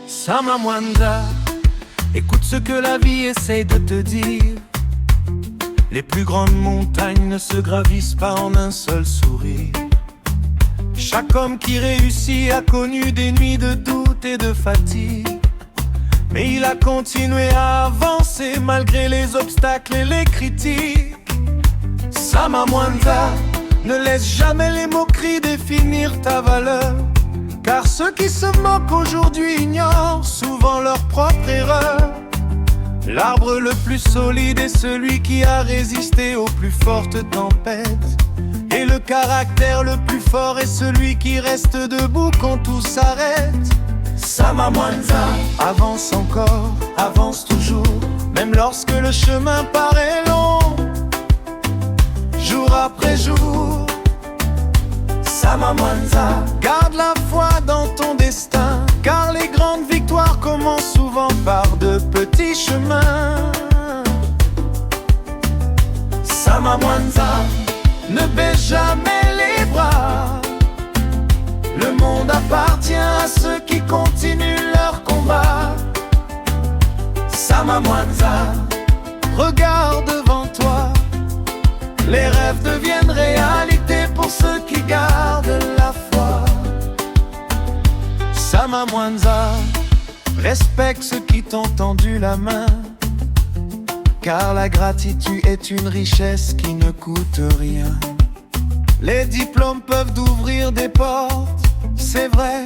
Sama Mwanza, écoute ce que la vie essaye de te dire. Les plus grandes montagnes ne se gravissent pas en un seul sourire. Chaque homme qui réussit a connu des nuits de doute et de fatigue, mais il a continué à avancer malgré les obstacles et les critiques. Sama Mwanza, ne laisse jamais les moqueries définir ta valeur, car ceux qui se moquent aujourd'hui ignorent souvent leur propre erreur. L'arbre le plus solide est celui qui a résisté aux plus fortes tempêtes, et le caractère le plus fort est celui qui reste debout quand tout s'arrête. Sama Mwanza, avance encore, avance toujours, même lorsque le chemin paraît long, jour après jour. Sama Mwanza, garde la foi dans ton destin, car les grandes victoires commencent souvent par de petits chemins. Sama Mwanza, ne baisse jamais les bras. Le monde appartient à ceux qui continuent leur combat. Sama Mwanza, regarde devant toi. Les rêves deviennent réalité pour ceux qui gardent la foi. Sama Mwanza, respecte ceux qui t'ont tendu la main, car la gratitude est une richesse qui ne coûte rien. Les diplômes peuvent ouvrir des portes, c'est vrai,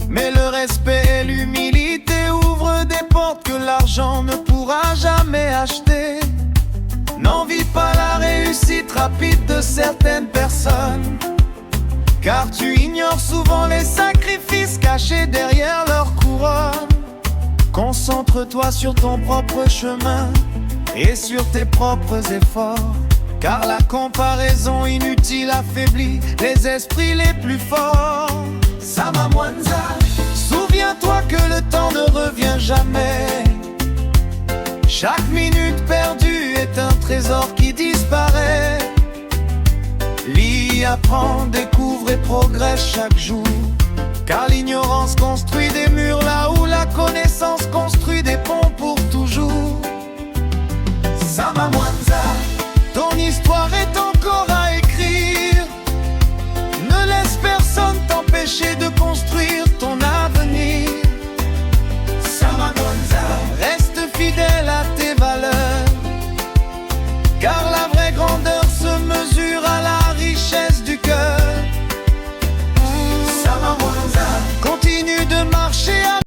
mais le respect et l'humilité ouvrent des portes que l'argent ne pourra jamais acheter. N'envie pas la réussite rapide de certaines personnes, car tu ignores souvent les sacrifices cachés derrière leur couronne. Concentre-toi sur ton propre chemin et sur tes propres efforts, car la comparaison inutile affaiblit les esprits les plus forts. Sama Mwanza, souviens-toi que le temps ne revient jamais. Chaque minute perdue est un trésor qui disparaît. Lis, apprends, découvre et progresse chaque jour, car l'ignorance construit des